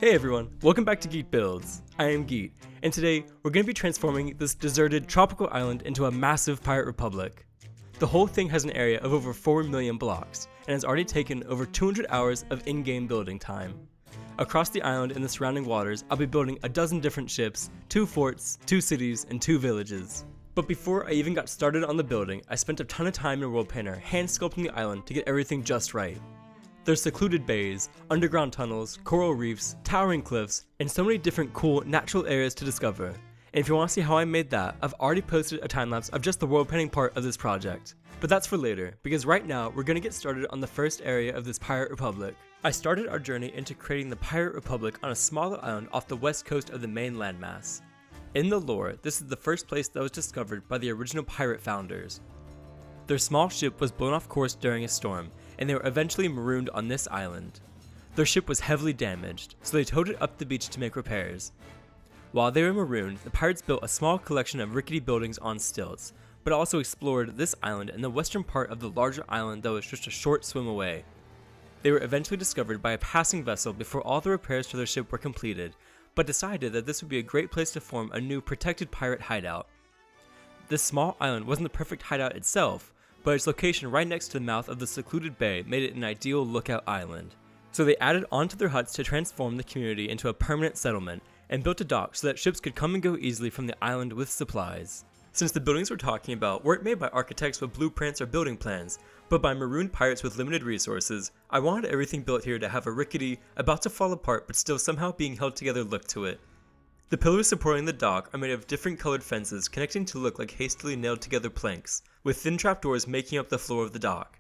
Hey everyone, welcome back to Geet Builds. I am Geet, and today we're going to be transforming this deserted tropical island into a massive pirate republic. The whole thing has an area of over 4 million blocks, and has already taken over 200 hours of in-game building time. Across the island and the surrounding waters, I'll be building a dozen different ships, 2 forts, 2 cities, and 2 villages. But before I even got started on the building, I spent a ton of time in World Painter hand sculpting the island to get everything just right. There's secluded bays, underground tunnels, coral reefs, towering cliffs, and so many different cool natural areas to discover. And if you want to see how I made that, I've already posted a time-lapse of just the world painting part of this project. But that's for later, because right now we're going to get started on the first area of this pirate republic. I started our journey into creating the pirate republic on a smaller island off the west coast of the main landmass. In the lore, this is the first place that was discovered by the original pirate founders. Their small ship was blown off course during a storm, and they were eventually marooned on this island. Their ship was heavily damaged, so they towed it up the beach to make repairs. While they were marooned, the pirates built a small collection of rickety buildings on stilts, but also explored this island and the western part of the larger island that was just a short swim away. They were eventually discovered by a passing vessel before all the repairs to their ship were completed, but decided that this would be a great place to form a new protected pirate hideout. This small island wasn't the perfect hideout itself, but its location right next to the mouth of the secluded bay made it an ideal lookout island. So they added onto their huts to transform the community into a permanent settlement, and built a dock so that ships could come and go easily from the island with supplies. Since the buildings we're talking about weren't made by architects with blueprints or building plans, but by marooned pirates with limited resources, I wanted everything built here to have a rickety, about to fall apart but still somehow being held together look to it. The pillars supporting the dock are made of different colored fences connecting to look like hastily nailed together planks, with thin trapdoors making up the floor of the dock.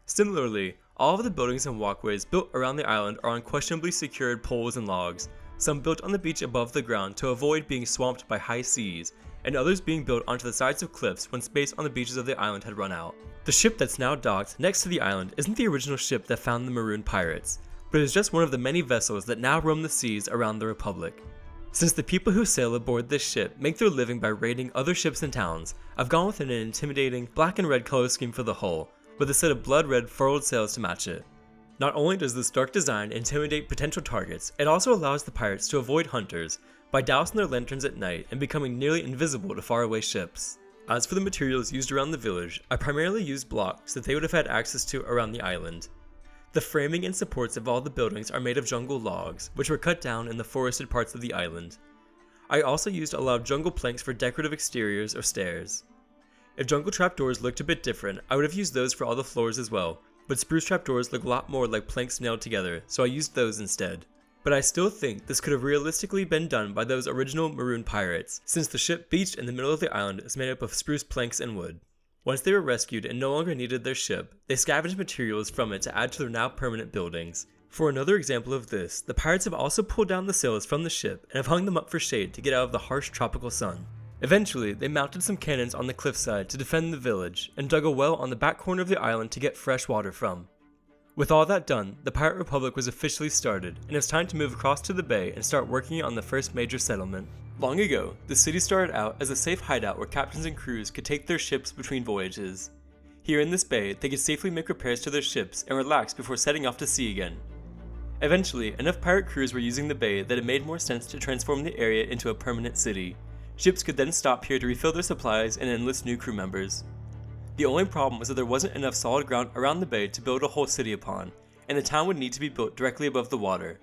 Similarly, all of the buildings and walkways built around the island are unquestionably secured poles and logs, some built on the beach above the ground to avoid being swamped by high seas, and others being built onto the sides of cliffs when space on the beaches of the island had run out. The ship that's now docked next to the island isn't the original ship that found the marooned pirates, but is just one of the many vessels that now roam the seas around the Republic. Since the people who sail aboard this ship make their living by raiding other ships and towns, I've gone with an intimidating black and red color scheme for the hull, with a set of blood red furrowed sails to match it. Not only does this dark design intimidate potential targets, it also allows the pirates to avoid hunters by dousing their lanterns at night and becoming nearly invisible to faraway ships. As for the materials used around the village, I primarily used blocks that they would have had access to around the island. The framing and supports of all the buildings are made of jungle logs, which were cut down in the forested parts of the island. I also used a lot of jungle planks for decorative exteriors or stairs. If jungle trapdoors looked a bit different, I would have used those for all the floors as well, but spruce trapdoors look a lot more like planks nailed together, so I used those instead. But I still think this could have realistically been done by those original maroon pirates, since the ship beached in the middle of the island is made up of spruce planks and wood. Once they were rescued and no longer needed their ship, they scavenged materials from it to add to their now permanent buildings. For another example of this, the pirates have also pulled down the sails from the ship and have hung them up for shade to get out of the harsh tropical sun. Eventually, they mounted some cannons on the cliffside to defend the village, and dug a well on the back corner of the island to get fresh water from. With all that done, the Pirate Republic was officially started, and it was time to move across to the bay and start working on the first major settlement. Long ago, the city started out as a safe hideout where captains and crews could take their ships between voyages. Here in this bay, they could safely make repairs to their ships and relax before setting off to sea again. Eventually, enough pirate crews were using the bay that it made more sense to transform the area into a permanent city. Ships could then stop here to refill their supplies and enlist new crew members. The only problem was that there wasn't enough solid ground around the bay to build a whole city upon, and the town would need to be built directly above the water.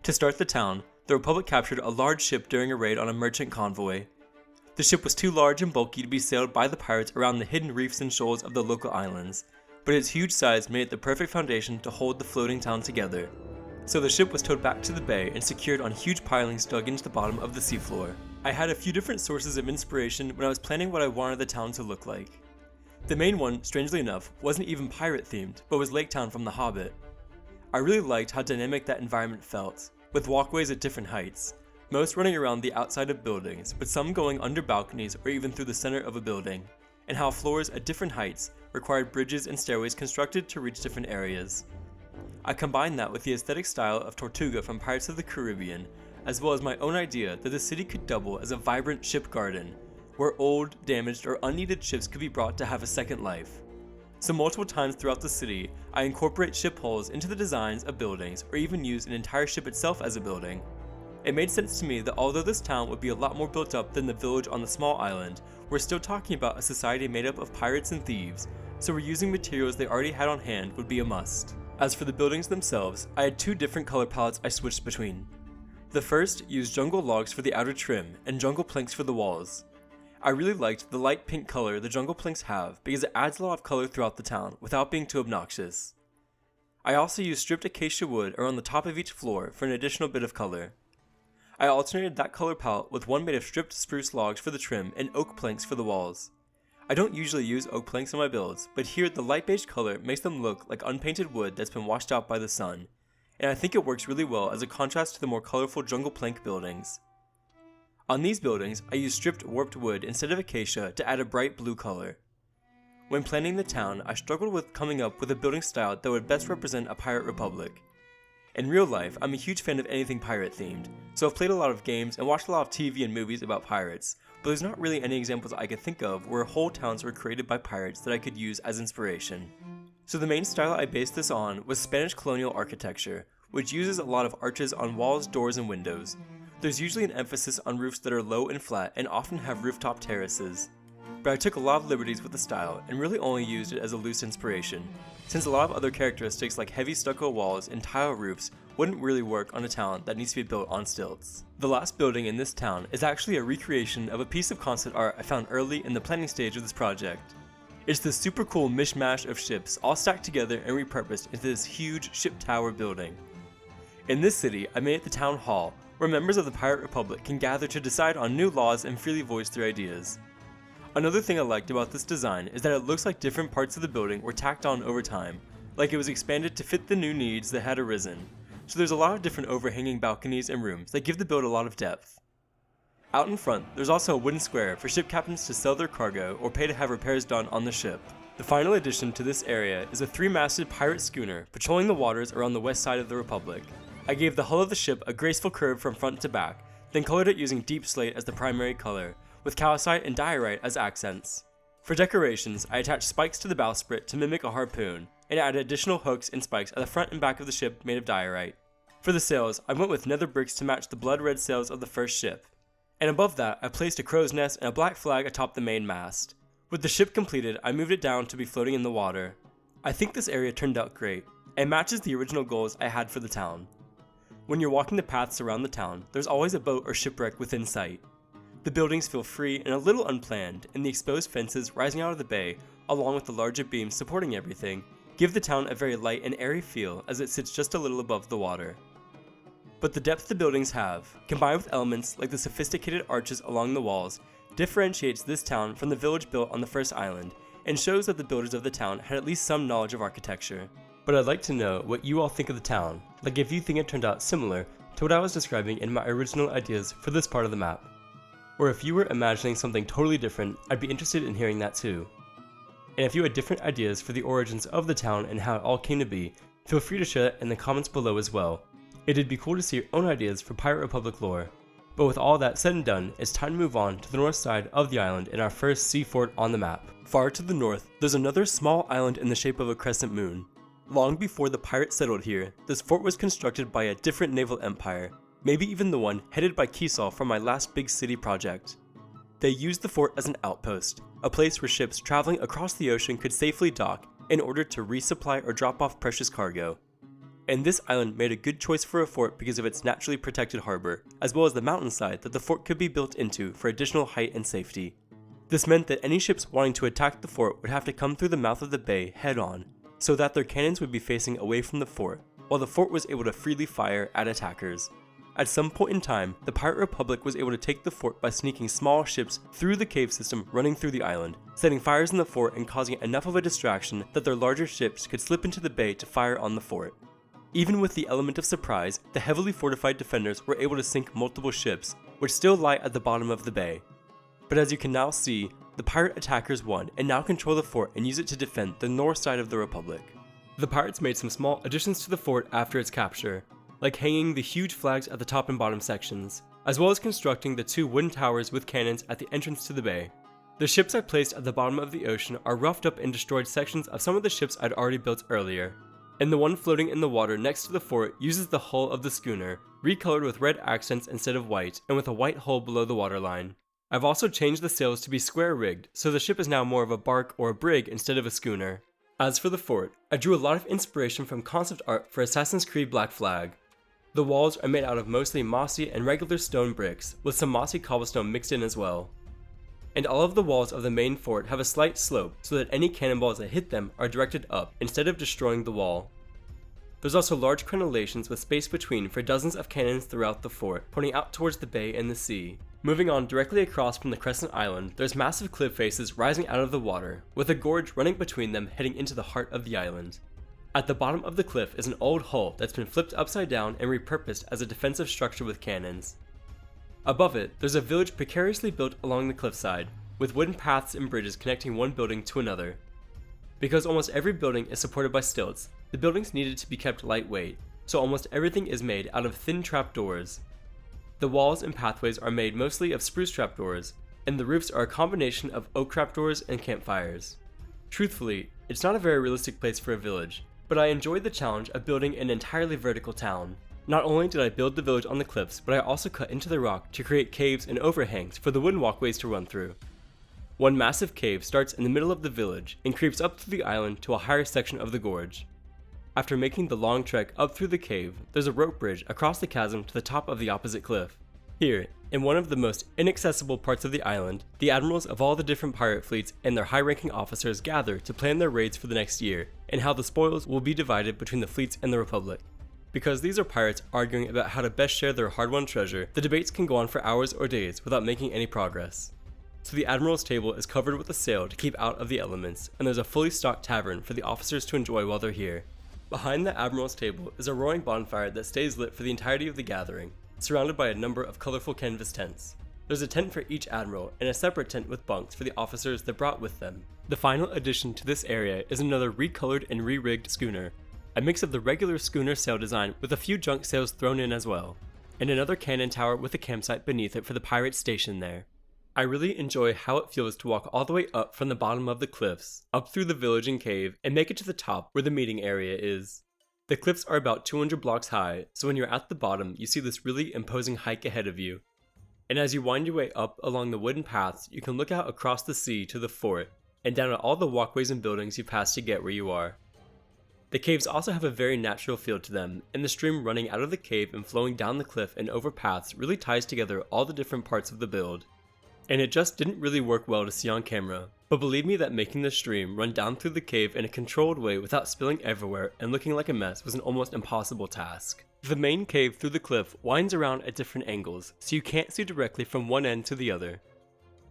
To start the town, the Republic captured a large ship during a raid on a merchant convoy. The ship was too large and bulky to be sailed by the pirates around the hidden reefs and shoals of the local islands, but its huge size made it the perfect foundation to hold the floating town together. So the ship was towed back to the bay and secured on huge pilings dug into the bottom of the seafloor. I had a few different sources of inspiration when I was planning what I wanted the town to look like. The main one, strangely enough, wasn't even pirate themed, but was Lake Town from The Hobbit. I really liked how dynamic that environment felt, with walkways at different heights, most running around the outside of buildings, but some going under balconies or even through the center of a building, and how floors at different heights required bridges and stairways constructed to reach different areas. I combined that with the aesthetic style of Tortuga from Pirates of the Caribbean, as well as my own idea that the city could double as a vibrant ship garden, where old, damaged, or unneeded ships could be brought to have a second life. So multiple times throughout the city, I incorporate ship hulls into the designs of buildings or even use an entire ship itself as a building. It made sense to me that although this town would be a lot more built up than the village on the small island, we're still talking about a society made up of pirates and thieves, so reusing materials they already had on hand would be a must. As for the buildings themselves, I had two different color palettes I switched between. The first used jungle logs for the outer trim and jungle planks for the walls. I really liked the light pink color the jungle planks have because it adds a lot of color throughout the town without being too obnoxious. I also used stripped acacia wood around the top of each floor for an additional bit of color. I alternated that color palette with one made of stripped spruce logs for the trim and oak planks for the walls. I don't usually use oak planks on my builds, but here the light beige color makes them look like unpainted wood that's been washed out by the sun, and I think it works really well as a contrast to the more colorful jungle plank buildings. On these buildings, I used stripped warped wood instead of acacia to add a bright blue color. When planning the town, I struggled with coming up with a building style that would best represent a pirate republic. In real life, I'm a huge fan of anything pirate themed, so I've played a lot of games and watched a lot of TV and movies about pirates, but there's not really any examples I could think of where whole towns were created by pirates that I could use as inspiration. So the main style I based this on was Spanish colonial architecture, which uses a lot of arches on walls, doors, and windows. There's usually an emphasis on roofs that are low and flat and often have rooftop terraces. But I took a lot of liberties with the style and really only used it as a loose inspiration, since a lot of other characteristics like heavy stucco walls and tile roofs wouldn't really work on a town that needs to be built on stilts. The last building in this town is actually a recreation of a piece of concept art I found early in the planning stage of this project. It's this super cool mishmash of ships all stacked together and repurposed into this huge ship tower building. In this city, I made it the town hall, where members of the Pirate Republic can gather to decide on new laws and freely voice their ideas. Another thing I liked about this design is that it looks like different parts of the building were tacked on over time, like it was expanded to fit the new needs that had arisen. So there's a lot of different overhanging balconies and rooms that give the build a lot of depth. Out in front, there's also a wooden square for ship captains to sell their cargo or pay to have repairs done on the ship. The final addition to this area is a 3-masted pirate schooner patrolling the waters around the west side of the Republic. I gave the hull of the ship a graceful curve from front to back, then colored it using deep slate as the primary color, with calcite and diorite as accents. For decorations, I attached spikes to the bowsprit to mimic a harpoon, and added additional hooks and spikes at the front and back of the ship made of diorite. For the sails, I went with nether bricks to match the blood red sails of the first ship. And above that, I placed a crow's nest and a black flag atop the main mast. With the ship completed, I moved it down to be floating in the water. I think this area turned out great, and matches the original goals I had for the town. When you're walking the paths around the town, there's always a boat or shipwreck within sight. The buildings feel free and a little unplanned, and the exposed fences rising out of the bay, along with the larger beams supporting everything, give the town a very light and airy feel as it sits just a little above the water. But the depth the buildings have, combined with elements like the sophisticated arches along the walls, differentiates this town from the village built on the first island, and shows that the builders of the town had at least some knowledge of architecture. But I'd like to know what you all think of the town, like if you think it turned out similar to what I was describing in my original ideas for this part of the map. Or if you were imagining something totally different, I'd be interested in hearing that too. And if you had different ideas for the origins of the town and how it all came to be, feel free to share that in the comments below as well. It'd be cool to see your own ideas for Pirate Republic lore. But with all that said and done, it's time to move on to the north side of the island in our first sea fort on the map. Far to the north, there's another small island in the shape of a crescent moon. Long before the pirates settled here, this fort was constructed by a different naval empire, maybe even the one headed by Keesal from my last big city project. They used the fort as an outpost, a place where ships traveling across the ocean could safely dock in order to resupply or drop off precious cargo. And this island made a good choice for a fort because of its naturally protected harbor, as well as the mountainside that the fort could be built into for additional height and safety. This meant that any ships wanting to attack the fort would have to come through the mouth of the bay head-on, so that their cannons would be facing away from the fort, while the fort was able to freely fire at attackers. At some point in time, the Pirate Republic was able to take the fort by sneaking small ships through the cave system running through the island, setting fires in the fort and causing enough of a distraction that their larger ships could slip into the bay to fire on the fort. Even with the element of surprise, the heavily fortified defenders were able to sink multiple ships, which still lie at the bottom of the bay. But as you can now see, the pirate attackers won and now control the fort and use it to defend the north side of the Republic. The pirates made some small additions to the fort after its capture, like hanging the huge flags at the top and bottom sections, as well as constructing the 2 wooden towers with cannons at the entrance to the bay. The ships I placed at the bottom of the ocean are roughed up and destroyed sections of some of the ships I'd already built earlier. And the one floating in the water next to the fort uses the hull of the schooner, recolored with red accents instead of white, and with a white hull below the waterline. I've also changed the sails to be square rigged, so the ship is now more of a bark or a brig instead of a schooner. As for the fort, I drew a lot of inspiration from concept art for Assassin's Creed Black Flag. The walls are made out of mostly mossy and regular stone bricks, with some mossy cobblestone mixed in as well. And all of the walls of the main fort have a slight slope so that any cannonballs that hit them are directed up instead of destroying the wall. There's also large crenellations with space between for dozens of cannons throughout the fort, pointing out towards the bay and the sea. Moving on directly across from the crescent island, there's massive cliff faces rising out of the water, with a gorge running between them heading into the heart of the island. At the bottom of the cliff is an old hull that's been flipped upside down and repurposed as a defensive structure with cannons. Above it, there's a village precariously built along the cliffside, with wooden paths and bridges connecting one building to another. Because almost every building is supported by stilts, the buildings needed to be kept lightweight, so almost everything is made out of thin trapdoors. The walls and pathways are made mostly of spruce trapdoors, and the roofs are a combination of oak trapdoors and campfires. Truthfully, it's not a very realistic place for a village, but I enjoyed the challenge of building an entirely vertical town. Not only did I build the village on the cliffs, but I also cut into the rock to create caves and overhangs for the wooden walkways to run through. One massive cave starts in the middle of the village and creeps up through the island to a higher section of the gorge. After making the long trek up through the cave, there's a rope bridge across the chasm to the top of the opposite cliff. Here, in one of the most inaccessible parts of the island, the admirals of all the different pirate fleets and their high-ranking officers gather to plan their raids for the next year, and how the spoils will be divided between the fleets and the Republic. Because these are pirates arguing about how to best share their hard-won treasure, the debates can go on for hours or days without making any progress. So the admiral's table is covered with a sail to keep out of the elements, and there's a fully stocked tavern for the officers to enjoy while they're here. Behind the admiral's table is a roaring bonfire that stays lit for the entirety of the gathering, surrounded by a number of colorful canvas tents. There's a tent for each admiral, and a separate tent with bunks for the officers they brought with them. The final addition to this area is another recolored and re-rigged schooner, a mix of the regular schooner sail design with a few junk sails thrown in as well, and another cannon tower with a campsite beneath it for the pirates stationed there. I really enjoy how it feels to walk all the way up from the bottom of the cliffs, up through the village and cave, and make it to the top where the meeting area is. The cliffs are about 200 blocks high, so when you're at the bottom, you see this really imposing hike ahead of you. And as you wind your way up along the wooden paths, you can look out across the sea to the fort, and down at all the walkways and buildings you pass to get where you are. The caves also have a very natural feel to them, and the stream running out of the cave and flowing down the cliff and over paths really ties together all the different parts of the build. And it just didn't really work well to see on camera, but believe me that making the stream run down through the cave in a controlled way without spilling everywhere and looking like a mess was an almost impossible task. The main cave through the cliff winds around at different angles, so you can't see directly from one end to the other.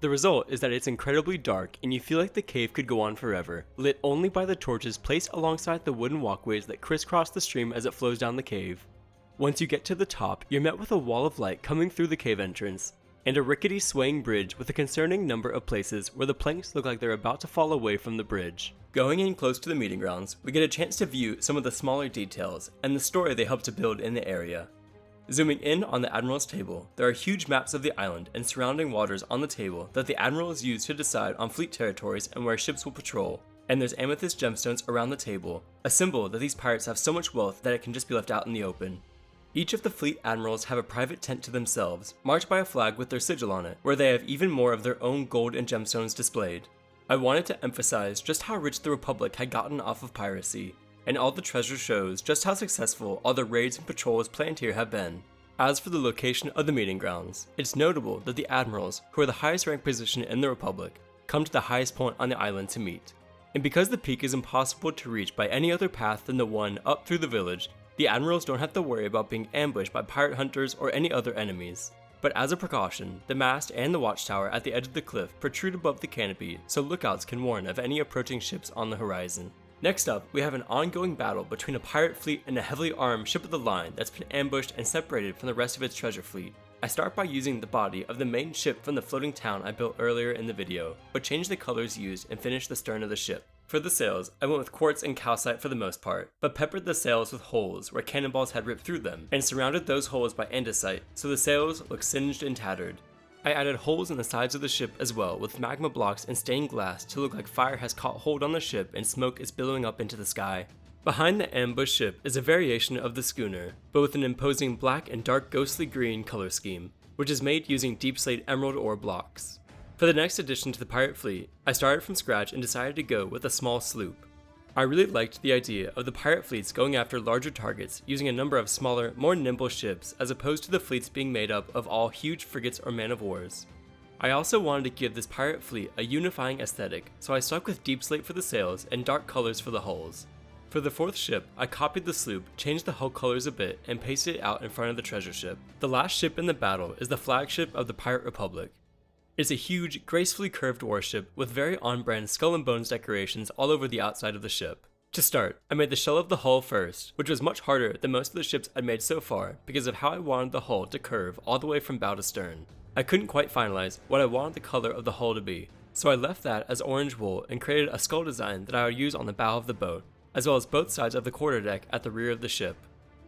The result is that it's incredibly dark and you feel like the cave could go on forever, lit only by the torches placed alongside the wooden walkways that crisscross the stream as it flows down the cave. Once you get to the top, you're met with a wall of light coming through the cave entrance, and a rickety swaying bridge with a concerning number of places where the planks look like they're about to fall away from the bridge. Going in close to the meeting grounds, we get a chance to view some of the smaller details and the story they helped to build in the area. Zooming in on the Admiral's table, there are huge maps of the island and surrounding waters on the table that the Admirals use to decide on fleet territories and where ships will patrol, and there's amethyst gemstones around the table, a symbol that these pirates have so much wealth that it can just be left out in the open. Each of the fleet admirals have a private tent to themselves, marked by a flag with their sigil on it, where they have even more of their own gold and gemstones displayed. I wanted to emphasize just how rich the Republic had gotten off of piracy, and all the treasure shows just how successful all the raids and patrols planned here have been. As for the location of the meeting grounds, it's notable that the admirals, who are the highest ranked position in the Republic, come to the highest point on the island to meet. And because the peak is impossible to reach by any other path than the one up through the village, the admirals don't have to worry about being ambushed by pirate hunters or any other enemies. But as a precaution, the mast and the watchtower at the edge of the cliff protrude above the canopy so lookouts can warn of any approaching ships on the horizon. Next up, we have an ongoing battle between a pirate fleet and a heavily armed ship of the line that's been ambushed and separated from the rest of its treasure fleet. I start by using the body of the main ship from the floating town I built earlier in the video, but change the colors used and finish the stern of the ship. For the sails, I went with quartz and calcite for the most part, but peppered the sails with holes where cannonballs had ripped through them, and surrounded those holes by andesite so the sails look singed and tattered. I added holes in the sides of the ship as well with magma blocks and stained glass to look like fire has caught hold on the ship and smoke is billowing up into the sky. Behind the ambush ship is a variation of the schooner, but with an imposing black and dark ghostly green color scheme, which is made using deep slate emerald ore blocks. For the next addition to the pirate fleet, I started from scratch and decided to go with a small sloop. I really liked the idea of the pirate fleets going after larger targets using a number of smaller, more nimble ships as opposed to the fleets being made up of all huge frigates or man-of-wars. I also wanted to give this pirate fleet a unifying aesthetic, so I stuck with deep slate for the sails and dark colors for the hulls. For the fourth ship, I copied the sloop, changed the hull colors a bit, and pasted it out in front of the treasure ship. The last ship in the battle is the flagship of the Pirate Republic. It's a huge, gracefully curved warship with very on-brand skull and bones decorations all over the outside of the ship. To start, I made the shell of the hull first, which was much harder than most of the ships I'd made so far because of how I wanted the hull to curve all the way from bow to stern. I couldn't quite finalize what I wanted the color of the hull to be, so I left that as orange wool and created a skull design that I would use on the bow of the boat, as well as both sides of the quarterdeck at the rear of the ship.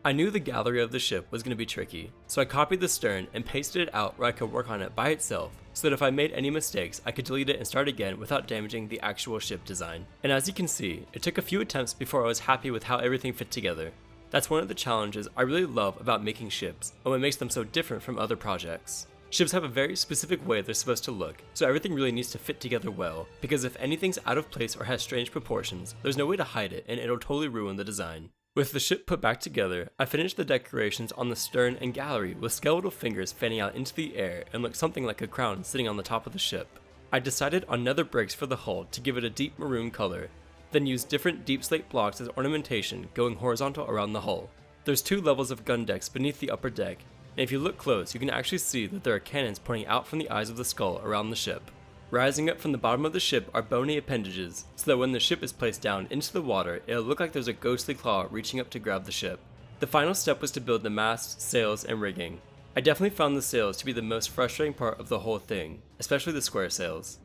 I knew the gallery of the ship was going to be tricky, so I copied the stern and pasted it out where I could work on it by itself, so that if I made any mistakes, I could delete it and start again without damaging the actual ship design. And as you can see, it took a few attempts before I was happy with how everything fit together. That's one of the challenges I really love about making ships, and what makes them so different from other projects. Ships have a very specific way they're supposed to look, so everything really needs to fit together well, because if anything's out of place or has strange proportions, there's no way to hide it and it'll totally ruin the design. With the ship put back together, I finished the decorations on the stern and gallery with skeletal fingers fanning out into the air and looked something like a crown sitting on the top of the ship. I decided on nether bricks for the hull to give it a deep maroon color, then used different deep slate blocks as ornamentation going horizontal around the hull. There's 2 levels of gun decks beneath the upper deck, and if you look close you can actually see that there are cannons pointing out from the eyes of the skull around the ship. Rising up from the bottom of the ship are bony appendages, so that when the ship is placed down into the water, it'll look like there's a ghostly claw reaching up to grab the ship. The final step was to build the mast, sails, and rigging. I definitely found the sails to be the most frustrating part of the whole thing, especially the square sails.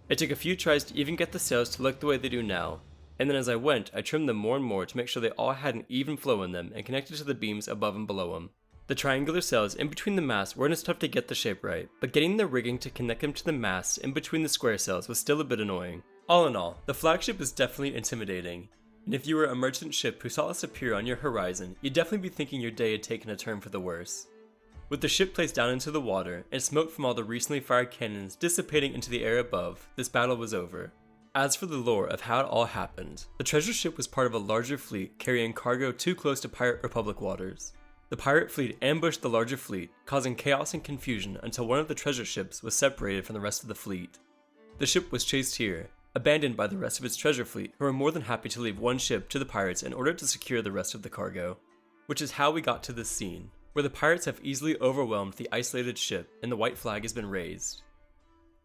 It took a few tries to even get the sails to look the way they do now, and then as I went, I trimmed them more and more to make sure they all had an even flow in them and connected to the beams above and below them. The triangular sails in between the masts weren't as tough to get the shape right, but getting the rigging to connect them to the masts in between the square sails was still a bit annoying. All in all, the flagship is definitely intimidating, and if you were a merchant ship who saw us appear on your horizon, you'd definitely be thinking your day had taken a turn for the worse. With the ship placed down into the water, and smoke from all the recently fired cannons dissipating into the air above, this battle was over. As for the lore of how it all happened, the treasure ship was part of a larger fleet carrying cargo too close to Pirate Republic waters. The pirate fleet ambushed the larger fleet, causing chaos and confusion until one of the treasure ships was separated from the rest of the fleet. The ship was chased here, abandoned by the rest of its treasure fleet, who were more than happy to leave one ship to the pirates in order to secure the rest of the cargo. Which is how we got to this scene, where the pirates have easily overwhelmed the isolated ship and the white flag has been raised.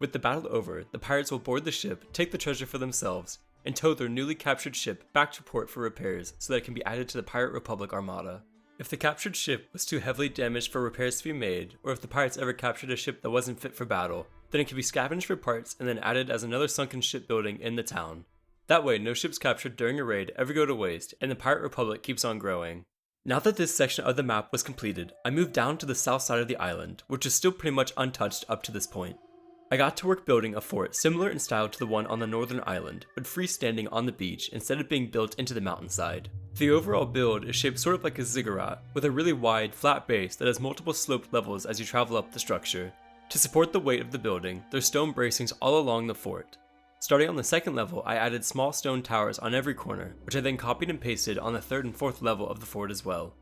With the battle over, the pirates will board the ship, take the treasure for themselves, and tow their newly captured ship back to port for repairs so that it can be added to the Pirate Republic armada. If the captured ship was too heavily damaged for repairs to be made, or if the pirates ever captured a ship that wasn't fit for battle, then it could be scavenged for parts and then added as another sunken shipbuilding in the town. That way, no ships captured during a raid ever go to waste, and the Pirate Republic keeps on growing. Now that this section of the map was completed, I moved down to the south side of the island, which is still pretty much untouched up to this point. I got to work building a fort similar in style to the one on the northern island, but freestanding on the beach instead of being built into the mountainside. The overall build is shaped sort of like a ziggurat, with a really wide, flat base that has multiple sloped levels as you travel up the structure. To support the weight of the building, there's stone bracings all along the fort. Starting on the second level, I added small stone towers on every corner, which I then copied and pasted on the third and fourth level of the fort as well.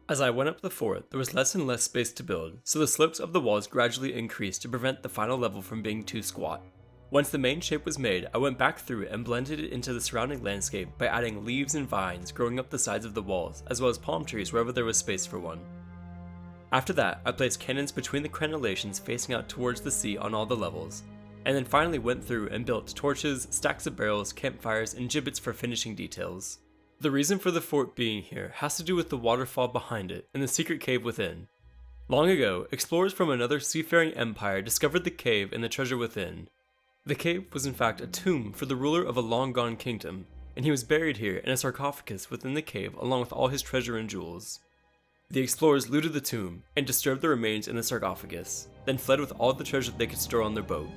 As I went up the fort, there was less and less space to build, so the slopes of the walls gradually increased to prevent the final level from being too squat. Once the main shape was made, I went back through and blended it into the surrounding landscape by adding leaves and vines growing up the sides of the walls, as well as palm trees wherever there was space for one. After that, I placed cannons between the crenellations facing out towards the sea on all the levels, and then finally went through and built torches, stacks of barrels, campfires, and gibbets for finishing details. The reason for the fort being here has to do with the waterfall behind it and the secret cave within. Long ago, explorers from another seafaring empire discovered the cave and the treasure within. The cave was in fact a tomb for the ruler of a long-gone kingdom, and he was buried here in a sarcophagus within the cave along with all his treasure and jewels. The explorers looted the tomb and disturbed the remains in the sarcophagus, then fled with all the treasure they could store on their boat.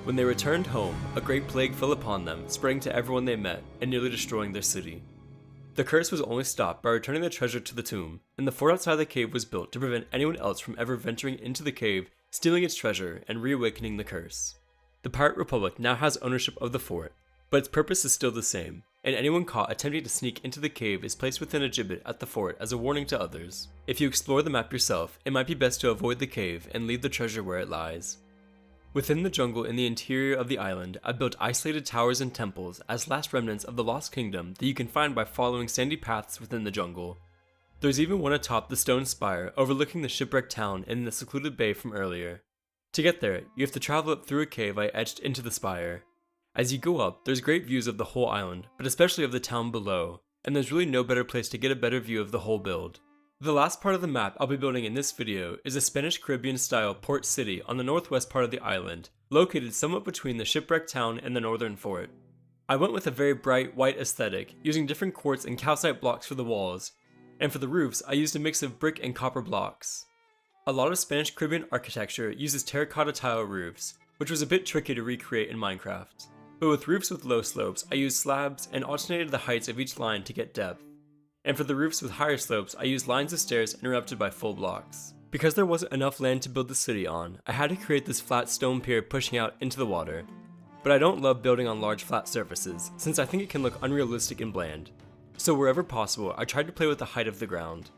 When they returned home, a great plague fell upon them, spreading to everyone they met and nearly destroying their city. The curse was only stopped by returning the treasure to the tomb, and the fort outside the cave was built to prevent anyone else from ever venturing into the cave, stealing its treasure, and reawakening the curse. The Pirate Republic now has ownership of the fort, but its purpose is still the same, and anyone caught attempting to sneak into the cave is placed within a gibbet at the fort as a warning to others. If you explore the map yourself, it might be best to avoid the cave and leave the treasure where it lies. Within the jungle in the interior of the island, I built isolated towers and temples as last remnants of the Lost Kingdom that you can find by following sandy paths within the jungle. There's even one atop the stone spire overlooking the shipwrecked town in the secluded bay from earlier. To get there, you have to travel up through a cave I etched into the spire. As you go up, there's great views of the whole island, but especially of the town below, and there's really no better place to get a better view of the whole build. The last part of the map I'll be building in this video is a Spanish Caribbean style port city on the northwest part of the island, located somewhat between the shipwrecked town and the northern fort. I went with a very bright white aesthetic, using different quartz and calcite blocks for the walls, and for the roofs I used a mix of brick and copper blocks. A lot of Spanish Caribbean architecture uses terracotta tile roofs, which was a bit tricky to recreate in Minecraft. But with roofs with low slopes, I used slabs and alternated the heights of each line to get depth. And for the roofs with higher slopes, I used lines of stairs interrupted by full blocks. Because there wasn't enough land to build the city on, I had to create this flat stone pier pushing out into the water. But I don't love building on large flat surfaces, since I think it can look unrealistic and bland. So wherever possible, I tried to play with the height of the ground.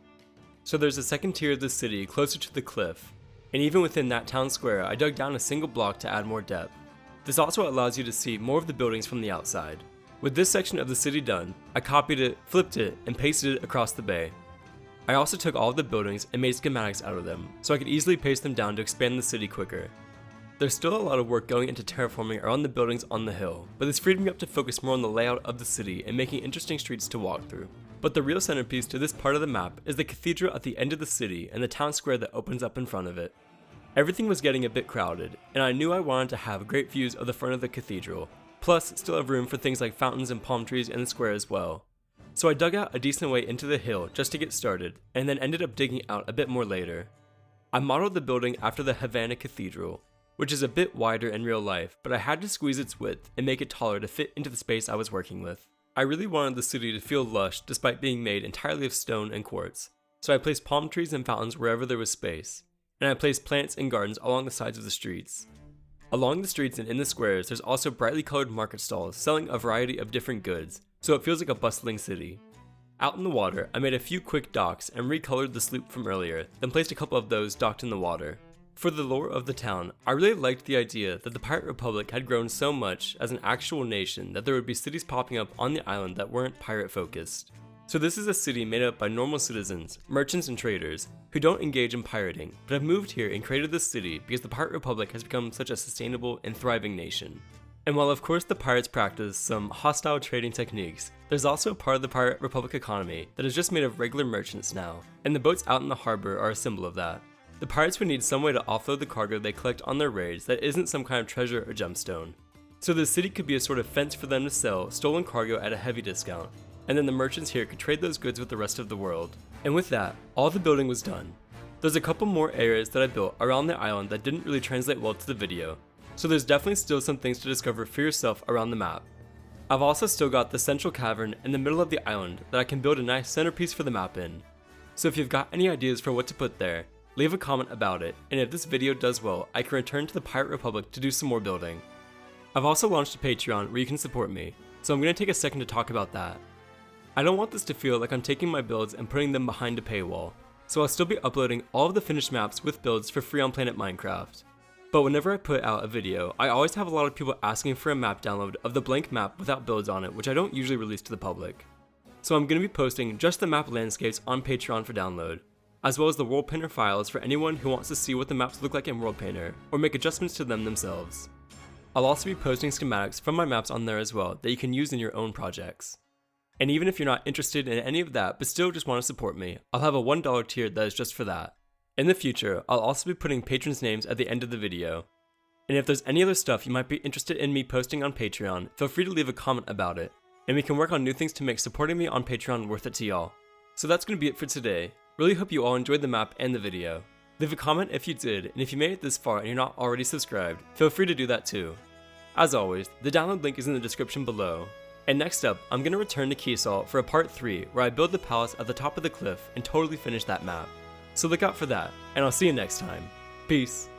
So there's a second tier of the city closer to the cliff, and even within that town square, I dug down a single block to add more depth. This also allows you to see more of the buildings from the outside. With this section of the city done, I copied it, flipped it, and pasted it across the bay. I also took all of the buildings and made schematics out of them, so I could easily paste them down to expand the city quicker. There's still a lot of work going into terraforming around the buildings on the hill, but this freed me up to focus more on the layout of the city and making interesting streets to walk through. But the real centerpiece to this part of the map is the cathedral at the end of the city and the town square that opens up in front of it. Everything was getting a bit crowded, and I knew I wanted to have great views of the front of the cathedral, plus still have room for things like fountains and palm trees in the square as well. So I dug out a decent way into the hill just to get started, and then ended up digging out a bit more later. I modeled the building after the Havana Cathedral, which is a bit wider in real life, but I had to squeeze its width and make it taller to fit into the space I was working with. I really wanted the city to feel lush despite being made entirely of stone and quartz, so I placed palm trees and fountains wherever there was space, and I placed plants and gardens along the sides of the streets. Along the streets and in the squares, there's also brightly colored market stalls selling a variety of different goods, so it feels like a bustling city. Out in the water, I made a few quick docks and recolored the sloop from earlier, then placed a couple of those docked in the water. For the lore of the town, I really liked the idea that the Pirate Republic had grown so much as an actual nation that there would be cities popping up on the island that weren't pirate focused. So this is a city made up by normal citizens, merchants and traders, who don't engage in pirating, but have moved here and created this city because the Pirate Republic has become such a sustainable and thriving nation. And while of course the pirates practice some hostile trading techniques, there's also a part of the Pirate Republic economy that is just made of regular merchants now, and the boats out in the harbor are a symbol of that. The pirates would need some way to offload the cargo they collect on their raids that isn't some kind of treasure or gemstone. So the city could be a sort of fence for them to sell stolen cargo at a heavy discount, and then the merchants here could trade those goods with the rest of the world. And with that, all the building was done. There's a couple more areas that I built around the island that didn't really translate well to the video, so there's definitely still some things to discover for yourself around the map. I've also still got the central cavern in the middle of the island that I can build a nice centerpiece for the map in. So if you've got any ideas for what to put there, leave a comment about it, and if this video does well, I can return to the Pirate Republic to do some more building. I've also launched a Patreon where you can support me, so I'm going to take a second to talk about that. I don't want this to feel like I'm taking my builds and putting them behind a paywall, so I'll still be uploading all of the finished maps with builds for free on Planet Minecraft. But whenever I put out a video, I always have a lot of people asking for a map download of the blank map without builds on it, which I don't usually release to the public. So I'm going to be posting just the map landscapes on Patreon for download, as well as the World Painter files for anyone who wants to see what the maps look like in World Painter, or make adjustments to them themselves. I'll also be posting schematics from my maps on there as well that you can use in your own projects. And even if you're not interested in any of that but still just want to support me, I'll have a $1 tier that is just for that. In the future, I'll also be putting patrons' names at the end of the video. And if there's any other stuff you might be interested in me posting on Patreon, feel free to leave a comment about it, and we can work on new things to make supporting me on Patreon worth it to y'all. So that's going to be it for today. Really hope you all enjoyed the map and the video. Leave a comment if you did, and if you made it this far and you're not already subscribed, feel free to do that too. As always, the download link is in the description below. And next up, I'm going to return to Keysalt for a part 3 where I build the palace at the top of the cliff and totally finish that map. So look out for that, and I'll see you next time. Peace.